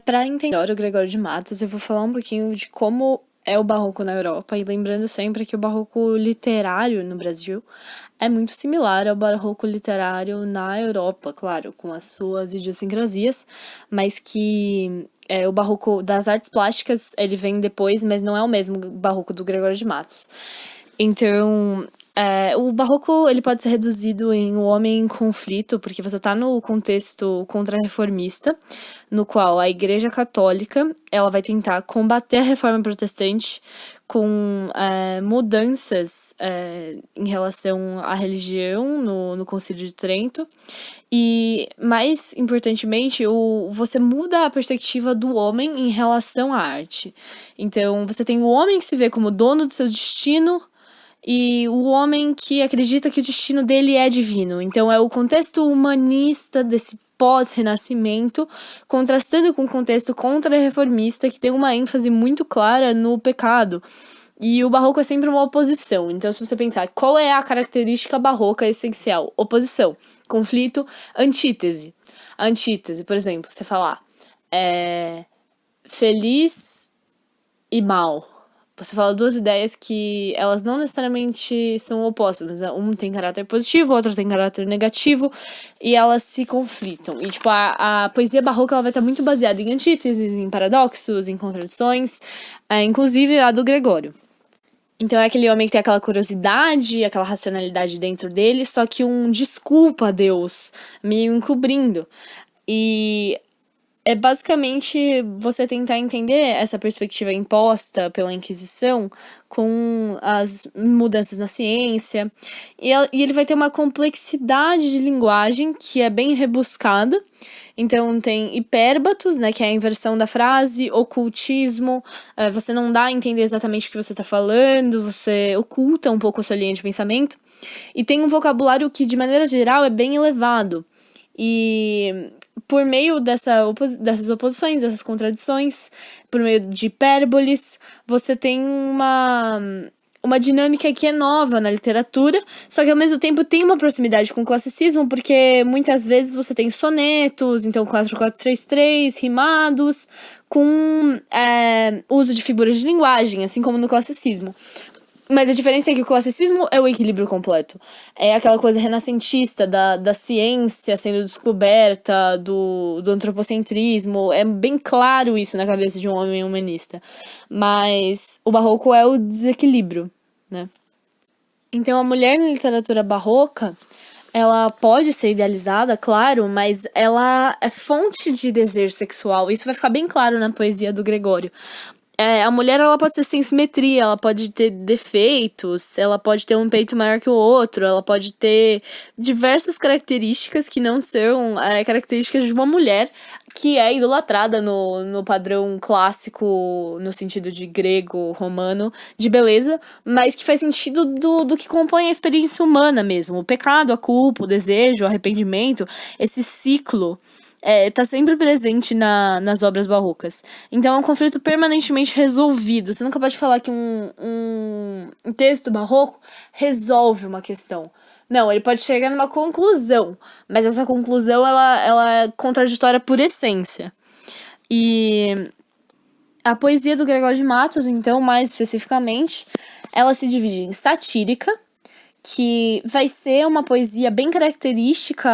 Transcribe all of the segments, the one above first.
Para entender melhor o Gregório de Matos, eu vou falar um pouquinho de como é o barroco na Europa, e lembrando sempre que o barroco literário no Brasil é muito similar ao barroco literário na Europa, claro, com as suas idiosincrasias, mas que o barroco das artes plásticas ele vem depois, mas não é o mesmo barroco do Gregório de Matos. Então, o barroco ele pode ser reduzido em o homem em conflito, porque você está no contexto contra-reformista, no qual a Igreja Católica ela vai tentar combater a reforma protestante com mudanças em relação à religião no Concílio de Trento. E, mais importantemente, você muda a perspectiva do homem em relação à arte. Então, você tem o homem que se vê como dono do seu destino e o homem que acredita que o destino dele é divino. Então é o contexto humanista desse pós-renascimento, contrastando com o contexto contra-reformista, que tem uma ênfase muito clara no pecado. E o barroco é sempre uma oposição. Então, se você pensar, qual é a característica barroca essencial? Oposição, conflito, antítese. A antítese, por exemplo, você falar feliz e mal. Você fala duas ideias que elas não necessariamente são opostas, mas um tem caráter positivo, o outro tem caráter negativo, e elas se conflitam. E, tipo, a poesia barroca ela vai estar muito baseada em antíteses, em paradoxos, em contradições, inclusive a do Gregório. Então é aquele homem que tem aquela curiosidade, aquela racionalidade dentro dele, só que um desculpa a Deus, meio encobrindo. E é basicamente você tentar entender essa perspectiva imposta pela Inquisição com as mudanças na ciência. E ele vai ter uma complexidade de linguagem que é bem rebuscada. Então tem hipérbatos, né, que é a inversão da frase, ocultismo, você não dá a entender exatamente o que você está falando, você oculta um pouco a sua linha de pensamento. E tem um vocabulário que, de maneira geral, é bem elevado. E por meio dessas oposições, dessas contradições, por meio de hipérboles, você tem uma dinâmica que é nova na literatura, só que ao mesmo tempo tem uma proximidade com o classicismo, porque muitas vezes você tem sonetos, então 4433, rimados, com uso de figuras de linguagem, assim como no classicismo. Mas a diferença é que o classicismo é o equilíbrio completo. É aquela coisa renascentista da ciência sendo descoberta, do antropocentrismo. É bem claro isso na cabeça de um homem humanista. Mas o barroco é o desequilíbrio, né? Então a mulher na literatura barroca, ela pode ser idealizada, claro, mas ela é fonte de desejo sexual. Isso vai ficar bem claro na poesia do Gregório. A mulher ela pode ser sem simetria, ela pode ter defeitos, ela pode ter um peito maior que o outro, ela pode ter diversas características que não são características de uma mulher que é idolatrada no padrão clássico, no sentido de grego, romano, de beleza, mas que faz sentido do que compõe a experiência humana mesmo. O pecado, a culpa, o desejo, o arrependimento, esse ciclo tá sempre presente nas obras barrocas. Então é um conflito permanentemente resolvido. Você nunca pode falar que um texto barroco resolve uma questão. Não, ele pode chegar numa conclusão, mas essa conclusão ela é contraditória por essência. E a poesia do Gregório de Matos, então, mais especificamente, ela se divide em satírica, que vai ser uma poesia bem característica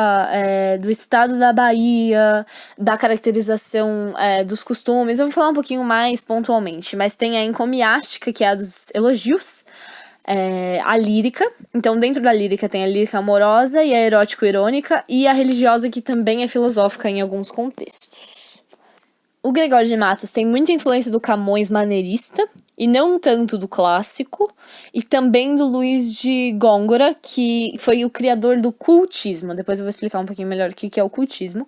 do estado da Bahia, da caracterização dos costumes. Eu vou falar um pouquinho mais pontualmente, mas tem a encomiástica, que é a dos elogios, a lírica. Então, dentro da lírica tem a lírica amorosa e a erótico-irônica, e a religiosa, que também é filosófica em alguns contextos. O Gregório de Matos tem muita influência do Camões maneirista, e não tanto do clássico, e também do Luiz de Gôngora, que foi o criador do cultismo. Depois eu vou explicar um pouquinho melhor o que é o cultismo.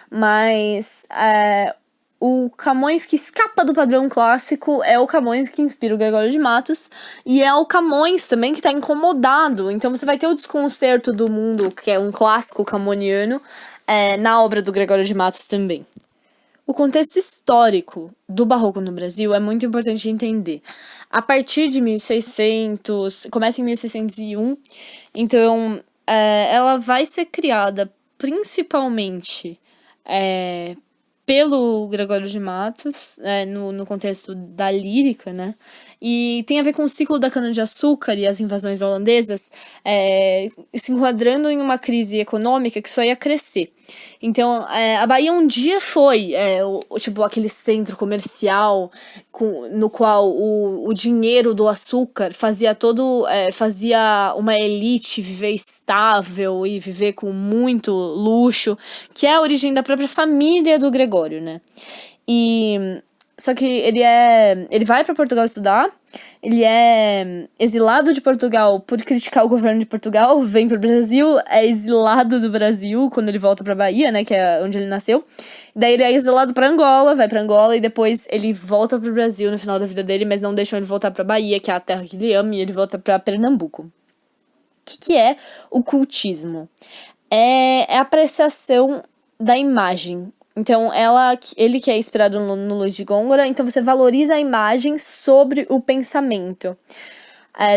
Mas o Camões que escapa do padrão clássico é o Camões que inspira o Gregório de Matos, e é o Camões também que está incomodado. Então você vai ter o desconcerto do mundo, que é um clássico camoniano, na obra do Gregório de Matos também. O contexto histórico do barroco no Brasil é muito importante de entender. A partir de 1600, começa em 1601, então ela vai ser criada principalmente pelo Gregório de Matos, no contexto da lírica, né? E tem a ver com o ciclo da cana-de-açúcar e as invasões holandesas, se enquadrando em uma crise econômica que só ia crescer. Então, a Bahia um dia foi, tipo, aquele centro comercial no qual o dinheiro do açúcar fazia uma elite viver estável e viver com muito luxo, que é a origem da própria família do Gregório, né? Só que ele vai para Portugal estudar, ele é exilado de Portugal por criticar o governo de Portugal, vem pro Brasil, é exilado do Brasil quando ele volta pra Bahia, né, que é onde ele nasceu. Daí ele é exilado pra Angola, vai pra Angola e depois ele volta pro Brasil no final da vida dele, mas não deixam ele voltar pra Bahia, que é a terra que ele ama, e ele volta pra Pernambuco. O que é o cultismo? É a apreciação da imagem. Então, ele que é inspirado no Luiz de Gôngora, então você valoriza a imagem sobre o pensamento.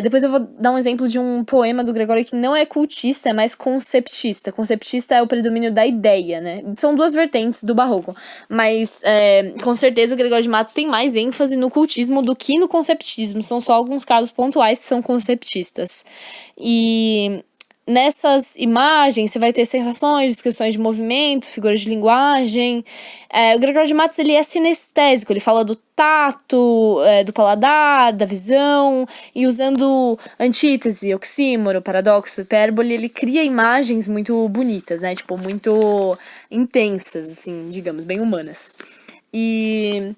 Depois eu vou dar um exemplo de um poema do Gregório que não é cultista, é mais conceptista. Conceptista é o predomínio da ideia, né? São duas vertentes do barroco. Mas, com certeza, o Gregório de Matos tem mais ênfase no cultismo do que no conceptismo. São só alguns casos pontuais que são conceptistas. E nessas imagens, você vai ter sensações, descrições de movimento, figuras de linguagem. O Gregório de Matos, ele é sinestésico, ele fala do tato, do paladar, da visão, e usando antítese, oxímoro, paradoxo, hipérbole, ele cria imagens muito bonitas, né? Tipo, muito intensas, assim, digamos, bem humanas. E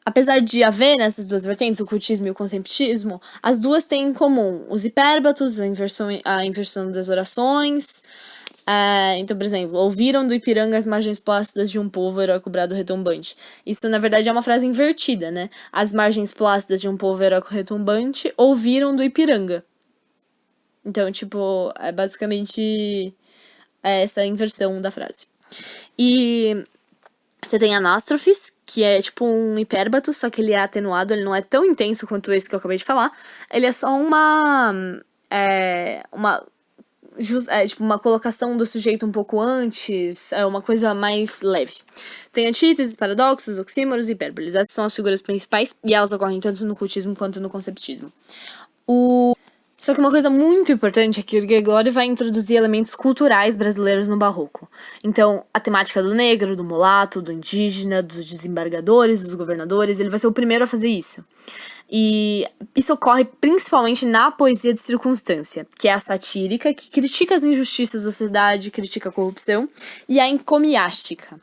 apesar de haver nessas duas vertentes, o cultismo e o conceptismo, as duas têm em comum os hipérbatos, a inversão das orações. Então, por exemplo, ouviram do Ipiranga as margens plácidas de um povo heróico brado retumbante. Isso, na verdade, é uma frase invertida, né? As margens plácidas de um povo heróico retumbante ouviram do Ipiranga. Então, tipo, é basicamente essa inversão da frase. E você tem anástrofes, que é tipo um hipérbato, só que ele é atenuado, ele não é tão intenso quanto esse que eu acabei de falar. Ele é só tipo, uma colocação do sujeito um pouco antes, é uma coisa mais leve. Tem antíteses, paradoxos, oxímoros e hipérboles. Essas são as figuras principais, e elas ocorrem tanto no cultismo quanto no conceptismo. Só que uma coisa muito importante é que o Gregório vai introduzir elementos culturais brasileiros no barroco. Então, a temática do negro, do mulato, do indígena, dos desembargadores, dos governadores, ele vai ser o primeiro a fazer isso. E isso ocorre principalmente na poesia de circunstância, que é a satírica, que critica as injustiças da sociedade, critica a corrupção, e a encomiástica,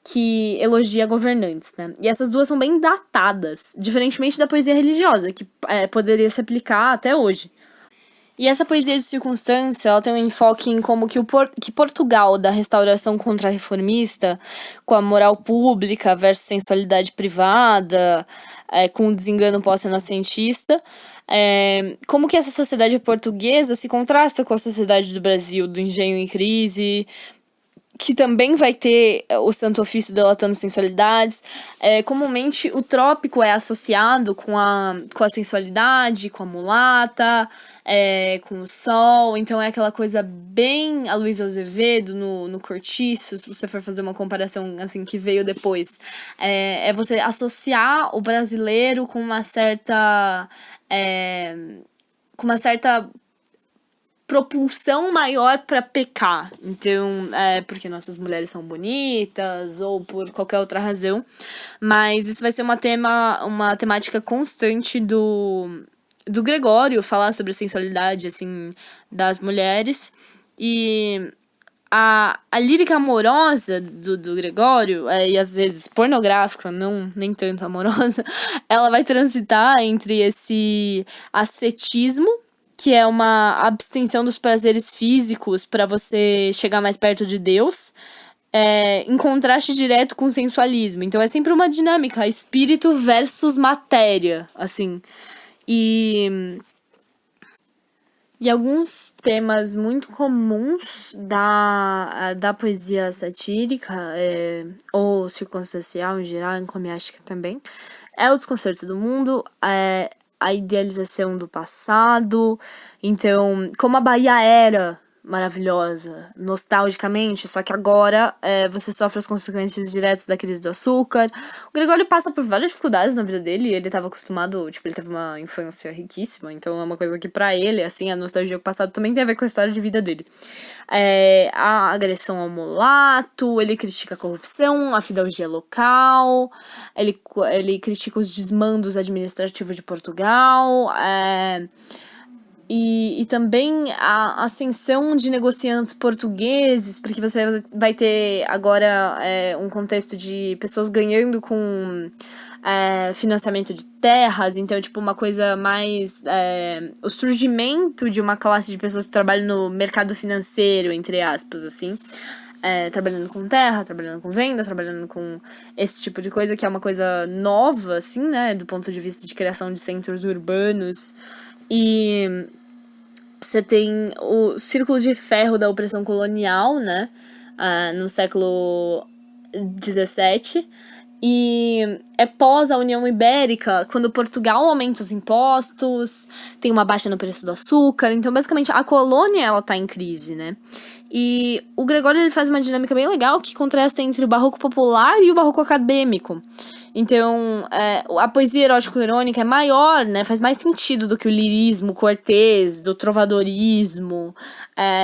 que elogia governantes, né? E essas duas são bem datadas, diferentemente da poesia religiosa, que poderia se aplicar até hoje. E essa poesia de circunstância, ela tem um enfoque em como que Portugal, da restauração contra-reformista, com a moral pública versus sensualidade privada, com o desengano pós-renascentista, como que essa sociedade portuguesa se contrasta com a sociedade do Brasil, do engenho em crise, que também vai ter o Santo Ofício delatando sensualidades. Comumente, o trópico é associado com a sensualidade, com a mulata, com o sol. Então, é aquela coisa bem Aloysio Azevedo no Cortiço, se você for fazer uma comparação assim que veio depois. É você associar o brasileiro com uma certa propulsão maior para pecar. Então, porque nossas mulheres são bonitas ou por qualquer outra razão. Mas isso vai ser uma temática constante do Gregório, falar sobre a sensualidade, assim, das mulheres. E a lírica amorosa do Gregório, e às vezes pornográfica, nem tanto amorosa, ela vai transitar entre esse ascetismo, que é uma abstenção dos prazeres físicos para você chegar mais perto de Deus, em contraste direto com o sensualismo. Então é sempre uma dinâmica, espírito versus matéria, assim. E alguns temas muito comuns da poesia satírica, ou circunstancial em geral, encomiástica também, é o desconcerto do mundo, a idealização do passado. Então, como a Bahia era maravilhosa, nostalgicamente, só que agora você sofre as consequências diretas da crise do açúcar. O Gregório passa por várias dificuldades na vida dele, e ele tava acostumado, tipo, ele teve uma infância riquíssima, então é uma coisa que pra ele, assim, a nostalgia do passado também tem a ver com a história de vida dele. A agressão ao mulato, ele critica a corrupção, a fidalgia local, ele critica os desmandos administrativos de Portugal, e também a ascensão de negociantes portugueses, porque você vai ter agora um contexto de pessoas ganhando com financiamento de terras, então, tipo, uma coisa mais... o surgimento de uma classe de pessoas que trabalham no mercado financeiro, entre aspas, assim, trabalhando com terra, trabalhando com venda, trabalhando com esse tipo de coisa, que é uma coisa nova, assim, né, do ponto de vista de criação de centros urbanos. E você tem o círculo de ferro da opressão colonial, né, no século XVII, e é pós a União Ibérica, quando Portugal aumenta os impostos, tem uma baixa no preço do açúcar, então basicamente a colônia ela tá em crise, né. E o Gregório ele faz uma dinâmica bem legal que contrasta entre o barroco popular e o barroco acadêmico. Então, a poesia erótico-irônica é maior, né? Faz mais sentido do que o lirismo cortês, do trovadorismo,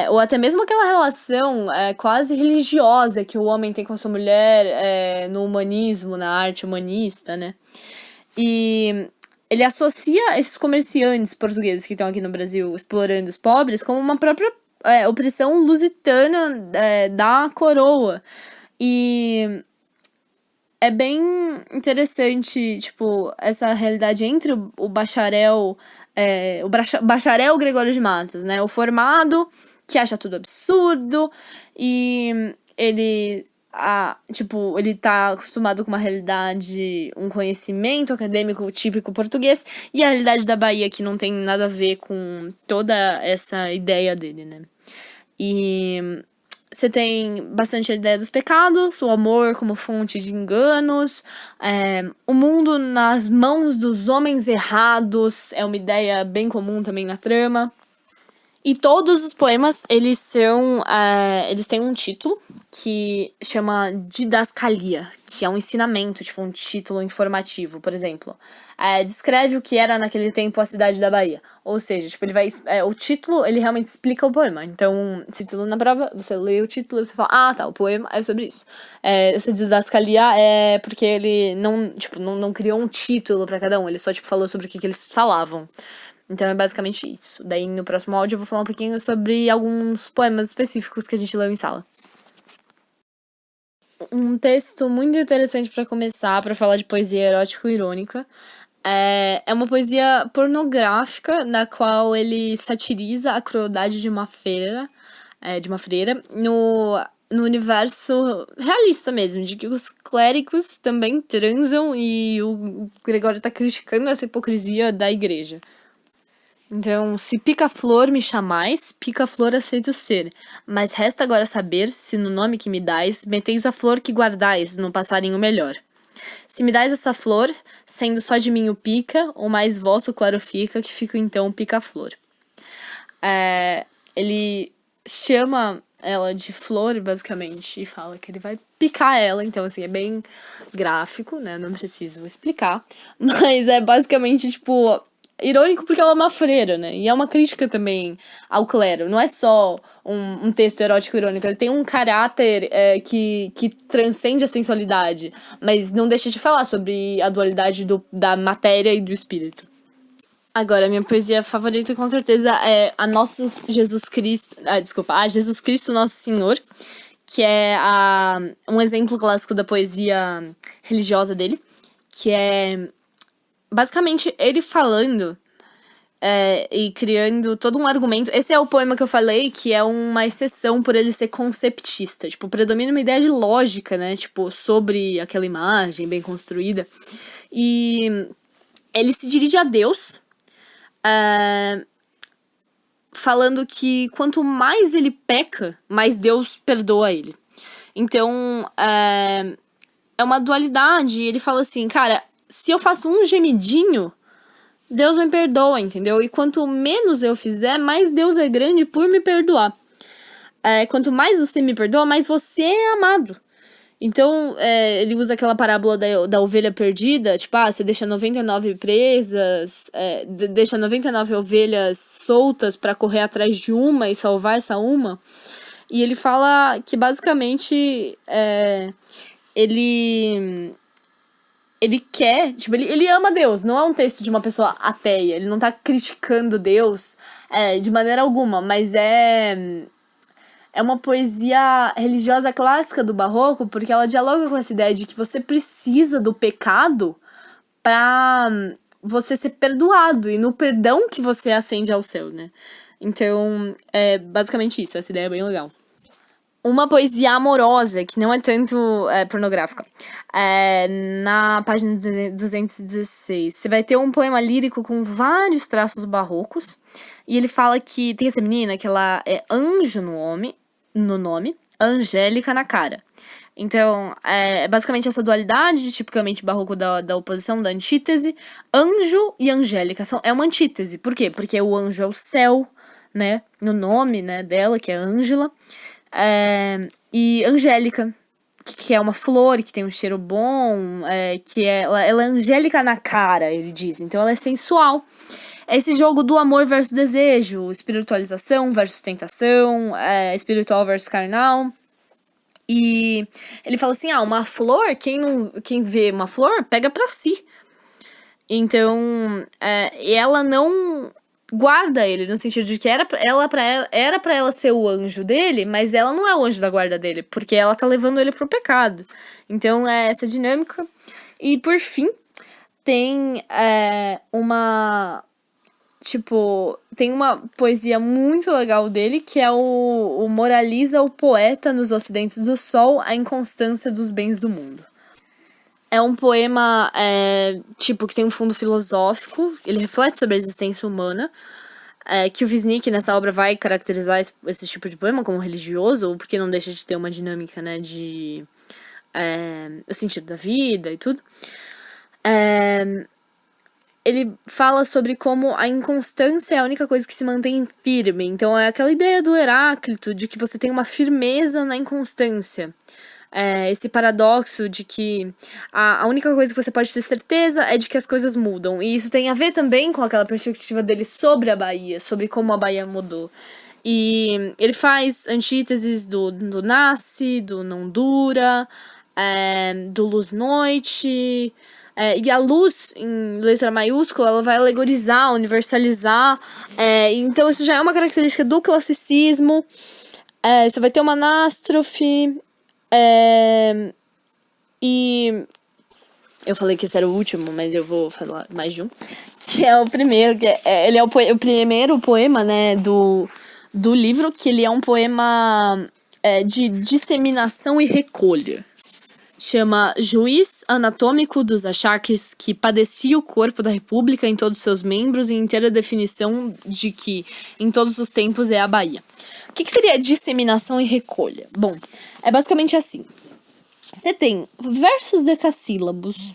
ou até mesmo aquela relação quase religiosa que o homem tem com a sua mulher no humanismo, na arte humanista, né? E ele associa esses comerciantes portugueses que estão aqui no Brasil explorando os pobres como uma própria opressão lusitana da coroa. E é bem interessante, tipo, essa realidade entre o bacharel, bacharel Gregório de Matos, né? O formado, que acha tudo absurdo, e ele, ele tá acostumado com uma realidade, um conhecimento acadêmico típico português, e a realidade da Bahia, que não tem nada a ver com toda essa ideia dele, né? E você tem bastante a ideia dos pecados, o amor como fonte de enganos, o mundo nas mãos dos homens errados, é uma ideia bem comum também na trama. E todos os poemas, eles têm um título que chama Didascalia, que é um ensinamento, tipo um título informativo, por exemplo. Descreve o que era naquele tempo a cidade da Bahia. Ou seja, tipo, o título, ele realmente explica o poema. Então, título na prova, você lê o título e você fala, tá, o poema é sobre isso. Essa Didascalia é porque ele não criou um título pra cada um, ele só, falou sobre o que eles falavam. Então é basicamente isso. Daí no próximo áudio eu vou falar um pouquinho sobre alguns poemas específicos que a gente leu em sala. Um texto muito interessante para começar, para falar de poesia erótico-irônica, é uma poesia pornográfica na qual ele satiriza a crueldade de uma freira no universo realista mesmo, de que os clérigos também transam e o Gregório tá criticando essa hipocrisia da igreja. Então, se pica-flor me chamais, pica-flor aceito ser. Mas resta agora saber se no nome que me dais, meteis a flor que guardais no passarinho melhor. Se me dais essa flor, sendo só de mim o pica, ou mais vosso claro fica, que fico então pica-flor. Ele chama ela de flor, basicamente, e fala que ele vai picar ela. Então, assim, é bem gráfico, né? Não preciso explicar. Mas é basicamente, irônico porque ela é uma freira, né? E é uma crítica também ao clero. Não é só um texto erótico irônico. Ele tem um caráter que transcende a sensualidade. Mas não deixa de falar sobre a dualidade da matéria e do espírito. Agora, minha poesia favorita com certeza é a Jesus Cristo Nosso Senhor. Que é um exemplo clássico da poesia religiosa dele. Que é basicamente ele falando e criando todo um argumento. Esse é o poema que eu falei, que é uma exceção por ele ser conceptista. Tipo, predomina uma ideia de lógica, né? Tipo, sobre aquela imagem bem construída. E ele se dirige a Deus, falando que quanto mais ele peca, mais Deus perdoa ele. Então, é uma dualidade. Ele fala assim, cara, se eu faço um gemidinho, Deus me perdoa, entendeu? E quanto menos eu fizer, mais Deus é grande por me perdoar. quanto mais você me perdoa, mais você é amado. Então, ele usa aquela parábola da ovelha perdida, tipo, você deixa 99 presas, deixa 99 ovelhas soltas pra correr atrás de uma e salvar essa uma. E ele fala que, basicamente, ele quer, tipo, ele ama Deus. Não é um texto de uma pessoa ateia, ele não tá criticando Deus de maneira alguma, mas é uma poesia religiosa clássica do Barroco, porque ela dialoga com essa ideia de que você precisa do pecado pra você ser perdoado, e no perdão que você ascende ao céu, né? Então, é basicamente isso, essa ideia é bem legal. Uma poesia amorosa, que não é tanto pornográfica. Na página 216, você vai ter um poema lírico com vários traços barrocos. E ele fala que tem essa menina que ela é anjo no nome, angélica na cara. Então, é basicamente essa dualidade tipicamente barroco da oposição, da antítese. Anjo e angélica é uma antítese. Por quê? Porque o anjo é o céu, né? No nome, né, dela, que é Ângela. E angélica, que é uma flor, que tem um cheiro bom, que ela é angélica na cara, ele diz. Então ela é sensual. É esse jogo do amor versus desejo, espiritualização versus tentação, espiritual versus carnal. E ele fala assim, uma flor, quem vê uma flor, pega pra si. Então, ela não guarda ele, no sentido de que era pra ela ser o anjo dele, mas ela não é o anjo da guarda dele, porque ela tá levando ele pro pecado. Então, é essa dinâmica. E, por fim, tem tem uma poesia muito legal dele, que é o Moraliza o Poeta nos Ocidentes do Sol, a inconstância dos bens do mundo. É um poema, que tem um fundo filosófico, ele reflete sobre a existência humana, que o Wisnik, nessa obra, vai caracterizar esse tipo de poema como religioso, porque não deixa de ter uma dinâmica, né, de o sentido da vida e tudo. Ele fala sobre como a inconstância é a única coisa que se mantém firme. Então é aquela ideia do Heráclito, de que você tem uma firmeza na inconstância. Esse paradoxo de que a única coisa que você pode ter certeza é de que as coisas mudam. E isso tem a ver também com aquela perspectiva dele sobre a Bahia, sobre como a Bahia mudou. E ele faz antíteses do nasce, do não dura, do luz-noite. E a luz, em letra maiúscula, ela vai alegorizar, universalizar. Então isso já é uma característica do classicismo. Você vai ter uma anástrofe. E eu falei que esse era o último, mas eu vou falar mais de um. Que é o primeiro, ele é o primeiro poema, né, do livro, que ele é um poema de disseminação e recolha. Chama Juiz Anatômico dos Achaques, que padecia o corpo da República em todos seus membros, e inteira definição de que em todos os tempos é a Bahia. O que seria disseminação e recolha? Bom, é basicamente assim. Você tem versos decassílabos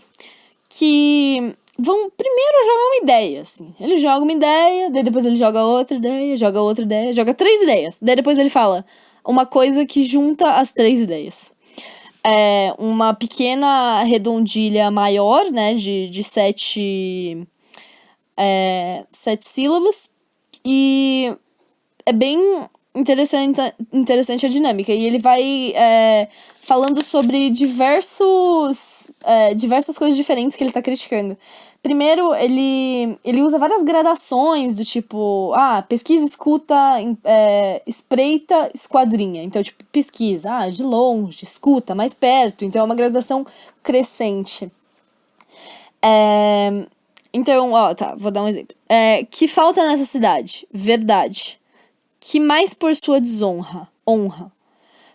que vão primeiro jogar uma ideia, assim. Ele joga uma ideia, daí depois ele joga outra ideia, joga 3 ideias. Daí depois ele fala uma coisa que junta as 3 ideias. Uma pequena redondilha maior, né, de 7 sílabas. E é bem interessante a dinâmica. E ele vai falando sobre diversas coisas diferentes que ele tá criticando. Primeiro, ele usa várias gradações do tipo, pesquisa, escuta, espreita, esquadrinha. Então, tipo, pesquisa, de longe, escuta, mais perto. Então, é uma gradação crescente. Então, vou dar um exemplo. Que falta nessa cidade? Verdade. Que mais por sua desonra? Honra.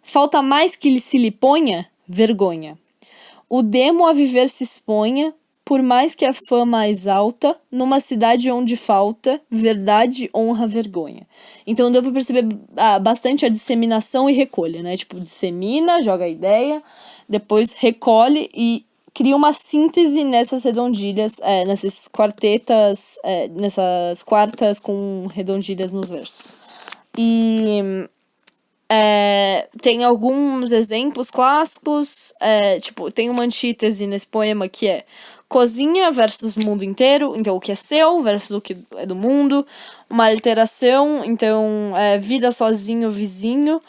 Falta mais que se lhe ponha? Vergonha. O demo a viver se exponha, por mais que a fama exalta, numa cidade onde falta verdade, honra, vergonha. Então deu pra perceber bastante a disseminação e recolha, né? Tipo, dissemina, joga a ideia, depois recolhe e cria uma síntese nessas redondilhas, nessas quartetas, nessas quartas com redondilhas nos versos. E Tem alguns exemplos clássicos, tipo, tem uma antítese nesse poema que é cozinha versus mundo inteiro, então o que é seu versus o que é do mundo, uma alteração, então vida sozinho, vizinho,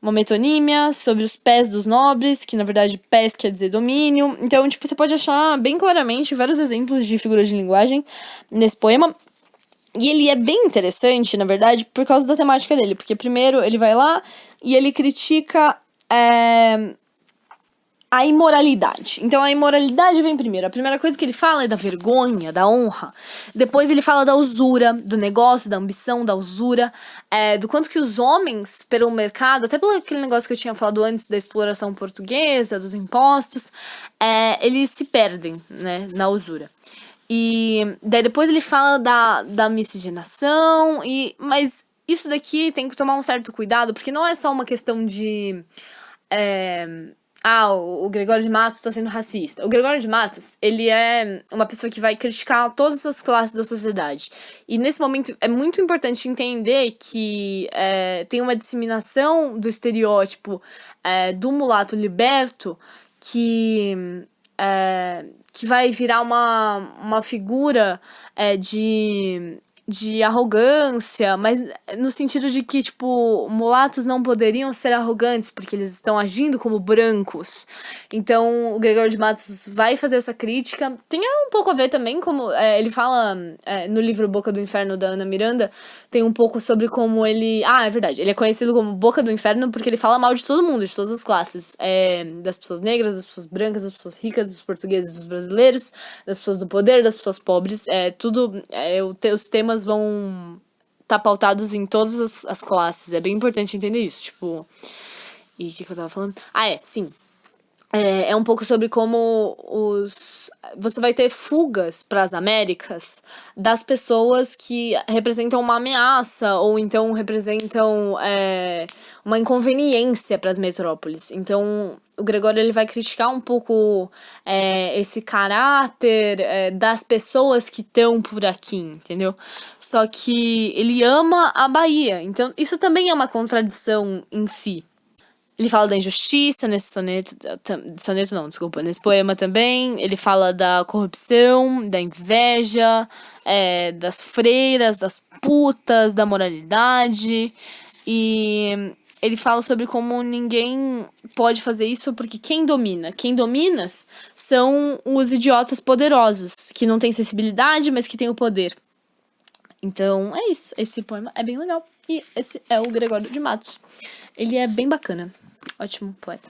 uma metonímia sobre os pés dos nobres, que na verdade pés quer dizer domínio. Então, tipo, você pode achar bem claramente vários exemplos de figuras de linguagem nesse poema. E ele é bem interessante, na verdade, por causa da temática dele. Porque primeiro ele vai lá e ele critica a imoralidade. Então a imoralidade vem primeiro. A primeira coisa que ele fala é da vergonha, da honra. Depois ele fala da usura, do negócio, da ambição, da usura, do quanto que os homens, pelo mercado, até pelo aquele negócio que eu tinha falado antes da exploração portuguesa, dos impostos, eles se perdem, né, na usura. E daí depois ele fala da miscigenação, mas isso daqui tem que tomar um certo cuidado, porque não é só uma questão de... o Gregório de Matos tá sendo racista. O Gregório de Matos, ele é uma pessoa que vai criticar todas as classes da sociedade. E nesse momento é muito importante entender que tem uma disseminação do estereótipo do mulato liberto que vai virar uma figura de arrogância, mas no sentido de que, tipo, mulatos não poderiam ser arrogantes, porque eles estão agindo como brancos. Então, o Gregório de Matos vai fazer essa crítica. Tem um pouco a ver também, como ele fala no livro Boca do Inferno, da Ana Miranda, tem um pouco sobre como ele... é verdade, ele é conhecido como Boca do Inferno porque ele fala mal de todo mundo, de todas as classes. Das pessoas negras, das pessoas brancas, das pessoas ricas, dos portugueses, dos brasileiros, das pessoas do poder, das pessoas pobres. Os temas vão estar pautados em todas as classes. É bem importante entender isso, tipo... E o que eu tava falando? Sim. É um pouco sobre como você vai ter fugas para as Américas das pessoas que representam uma ameaça ou então representam uma inconveniência para as metrópoles. Então, o Gregório ele vai criticar um pouco esse caráter das pessoas que estão por aqui, entendeu? Só que ele ama a Bahia, então isso também é uma contradição em si. Ele fala da injustiça nesse nesse poema também. Ele fala da corrupção, da inveja, das freiras, das putas, da moralidade. E ele fala sobre como ninguém pode fazer isso porque quem domina são os idiotas poderosos, que não têm sensibilidade, mas que têm o poder. Então, é isso. Esse poema é bem legal. E esse é o Gregório de Matos. Ele é bem bacana. Ótimo poeta.